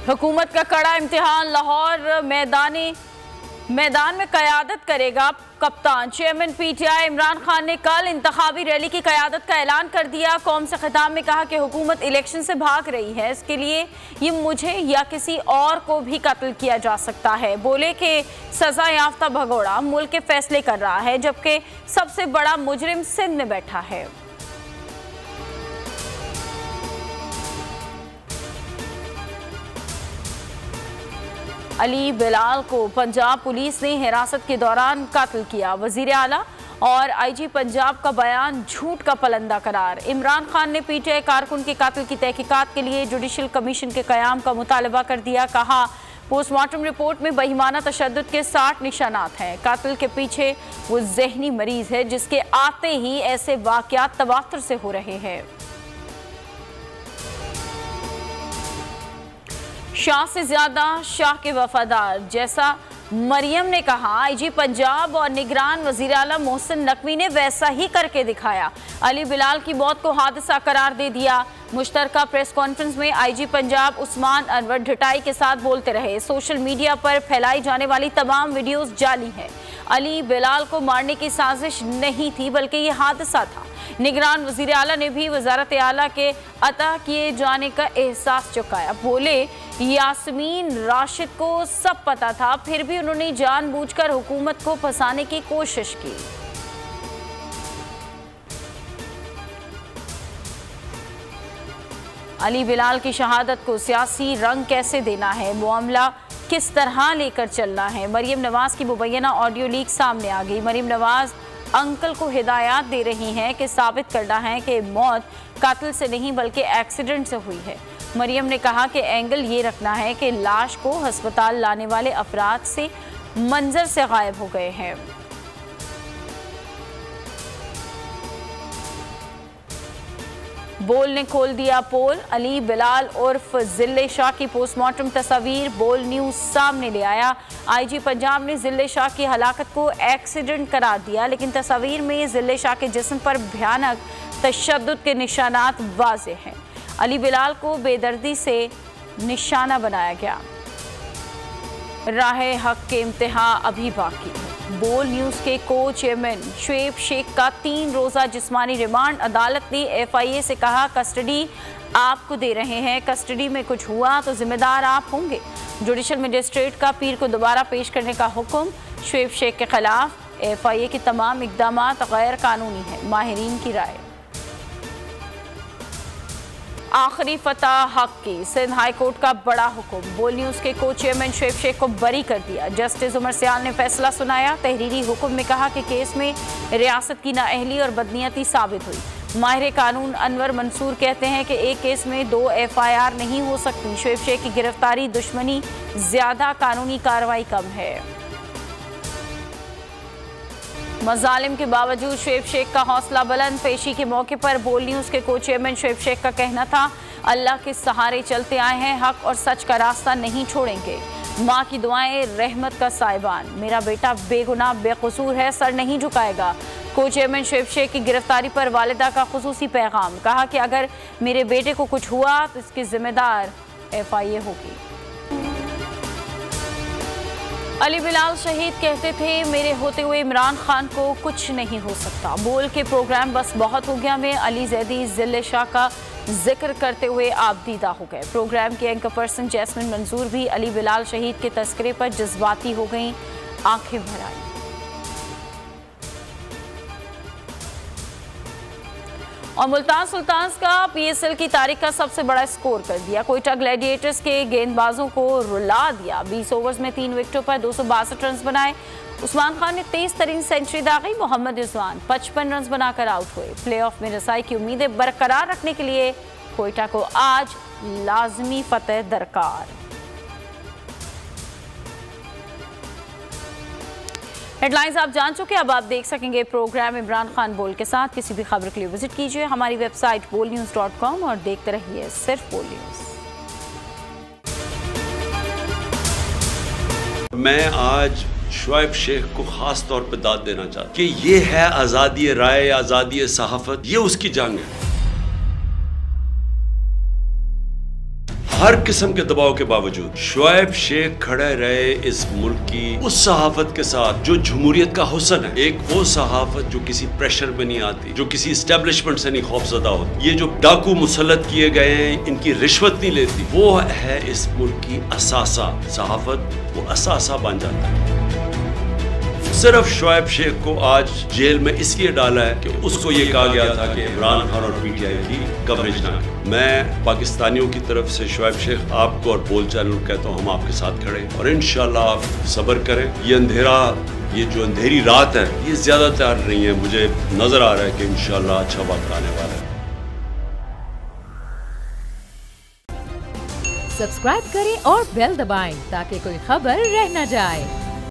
हुकूमत का कड़ा इम्तिहान, लाहौर मैदान में क़यादत करेगा कप्तान। चेयरमैन पीटीआई इमरान खान ने कल इंतखाबी रैली की क़यादत का ऐलान कर दिया। कौम से खिताब में कहा कि हुकूमत इलेक्शन से भाग रही है, इसके लिए ये मुझे या किसी और को भी कत्ल किया जा सकता है। बोले कि सजा याफ्ता भगोड़ा मुल्क के फैसले कर रहा है, जबकि सबसे बड़ा मुजरिम सिंध में बैठा है। अली बिलाल को पंजाब पुलिस ने हिरासत के दौरान कत्ल किया। वजीर आला और आईजी पंजाब का बयान झूठ का पलंदा करार। इमरान खान ने पीटीआई कारकुन के कत्ल की तहकीकात के लिए जुडिशल कमीशन के क़याम का मुतालबा कर दिया। कहा, पोस्टमार्टम रिपोर्ट में बहिमाना तशद्दुद के 60 निशानात हैं। कत्ल के पीछे वो जहनी मरीज है जिसके आते ही ऐसे वाक़यात तवातुर से हो रहे हैं। शाह से ज्यादा शाह के वफादार, जैसा मरियम ने कहा, आईजी पंजाब और निगरान वजीर आला मोहसिन नकवी ने वैसा ही करके दिखाया। अली बिलाल की मौत को हादसा करार दे दिया। मुश्तरका प्रेस कॉन्फ्रेंस में आईजी पंजाब उस्मान अनवर ढिटाई के साथ बोलते रहे। सोशल मीडिया पर फैलाई जाने वाली तमाम वीडियोस जाली हैं। अली बिलाल को मारने की साजिश नहीं थी, बल्कि ये हादसा था। निगरान वजीर आला ने भी वजारत आला के अता किए जाने का एहसास चुकाया। बोले, यास्मीन राशिद को सब पता था, फिर भी उन्होंने जानबूझकर हुकूमत को फंसाने की कोशिश की। अली बिलाल की शहादत को सियासी रंग कैसे देना है, मामला किस तरह लेकर चलना है। मरियम नवाज की मुबैना ऑडियो लीक सामने आ गई। मरियम नवाज अंकल को हिदायत दे रही हैं कि साबित करना है कि मौत कत्ल से नहीं बल्कि एक्सीडेंट से हुई है। मरियम ने कहा कि एंगल ये रखना है कि लाश को हस्पताल लाने वाले अफराद से मंजर से गायब हो गए हैं। बोल ने खोल दिया पोल। अली बिलाल उर्फ जिले शाह की पोस्टमार्टम तस्वीर बोल न्यूज सामने ले आया। आईजी पंजाब ने जिले शाह की हलाकत को एक्सीडेंट करार दिया, लेकिन तस्वीर में जिले शाह के जिस्म पर भयानक तशद्दुद के निशानात वाज़ेह हैं। अली बिलाल को बेदर्दी से निशाना बनाया गया। राह हक के इम्तिहान अभी बाकी है। बोल न्यूज़ के को चेयरमैन शुएब शेख का 3 रोज़ा जिस्मानी रिमांड। अदालत ने FIA से कहा, कस्टडी आपको दे रहे हैं, कस्टडी में कुछ हुआ तो जिम्मेदार आप होंगे। जुडिशल मजिस्ट्रेट का पीर को दोबारा पेश करने का हुक्म। शुएब शेख के खिलाफ FIA के तमाम इकदाम गैर कानूनी है, माहिरीन की राय। आखिरी फतह हक की, सिंध हाई कोर्ट का बड़ा हुक्म। बोल न्यूज़ के को चेयरमैन शुएब शेख को बरी कर दिया। जस्टिस उमर सियाल ने फैसला सुनाया। तहरीरी हुक्म में कहा कि केस में रियासत की नाअहली और बदनीयती साबित हुई। माहिर कानून अनवर मंसूर कहते हैं कि एक केस में 2 FIR नहीं हो सकती। शुएब शेख की गिरफ्तारी दुश्मनी ज्यादा, कानूनी कार्रवाई कम है। मजालिम के बावजूद शुएब शेख का हौसला बुलंद। पेशी के मौके पर बोल न्यूज़ के को चेयरमैन शुएब शेख का कहना था, अल्लाह के सहारे चलते आए हैं, हक और सच का रास्ता नहीं छोड़ेंगे। माँ की दुआएं रहमत का साइबान, मेरा बेटा बेगुनाह बेकसूर है, सर नहीं झुकाएगा। को चेयरमैन शुएब शेख की गिरफ्तारी पर वालिदा का खुसूसी पैगाम। कहा कि अगर मेरे बेटे को कुछ हुआ तो इसकी जिम्मेदार FIA होगी। अली बिलाल शहीद कहते थे, मेरे होते हुए इमरान खान को कुछ नहीं हो सकता। बोल के प्रोग्राम बस बहुत हो गया में अली जैदी जिले शाह का जिक्र करते हुए आबदीदा हो गए। प्रोग्राम की एंकर पर्सन जैस्मिन मंजूर भी अली बिलाल शहीद के तस्करे पर जज्बाती हो गईं, आंखें भर आईं। और मुल्तान सुल्तान्स का PSL की तारीख का सबसे बड़ा स्कोर कर दिया। कोयटा ग्लैडिएटर्स के गेंदबाजों को रुला दिया। 20 ओवर्स में 3 विकेटों पर 262 रन बनाए। उस्मान खान ने तेज तरीन सेंचुरी दागी। मोहम्मद रिजवान 55 रन बनाकर आउट हुए। प्लेऑफ में रसाई की उम्मीदें बरकरार रखने के लिए कोयटा को आज लाजमी फतेह दरकार। हेडलाइंस आप जान चुके, अब आप देख सकेंगे प्रोग्राम इमरान खान बोल के साथ। किसी भी खबर के लिए विजिट कीजिए हमारी वेबसाइट bolnews.com और देखते रहिए सिर्फ बोल न्यूज़। मैं आज शुएब शेख को खास तौर पर दाद देना चाहता हूं कि ये है आज़ादी राय, आज़ादी सहाफत, ये उसकी जंग है। हर किस्म के दबाव के बावजूद शोएब शेख खड़े रहे इस मुल्क की उस सहाफत के साथ जो जमहूरियत का हुस्न है। एक वो सहाफत जो किसी प्रेशर में नहीं आती, जो किसी एस्टेब्लिशमेंट से नहीं खौफजदा होती। ये जो डाकू मुसल्लत किए गए हैं, इनकी रिश्वत नहीं लेती, वो है इस मुल्क की असासा। सहाफत वो असासा बन जाता है। सिर्फ शोएब शेख को आज जेल में इसलिए डाला है कि उसको ये कहा गया था कि इमरान खान और पीटीआई की कवरेज ना करें। मैं पाकिस्तानियों की तरफ से शोएब शेख आपको और बोल चालू कहता हूँ, हम आपके साथ खड़े और इंशाल्लाह आप सब्र करें। ये जो अंधेरी रात है ये ज्यादा तैयार नहीं है। मुझे नजर आ रहा है कि इंशाल्लाह अच्छा वक्त आने वाला है। सब्सक्राइब करें और बेल दबाएं ताकि कोई खबर रह न जाए।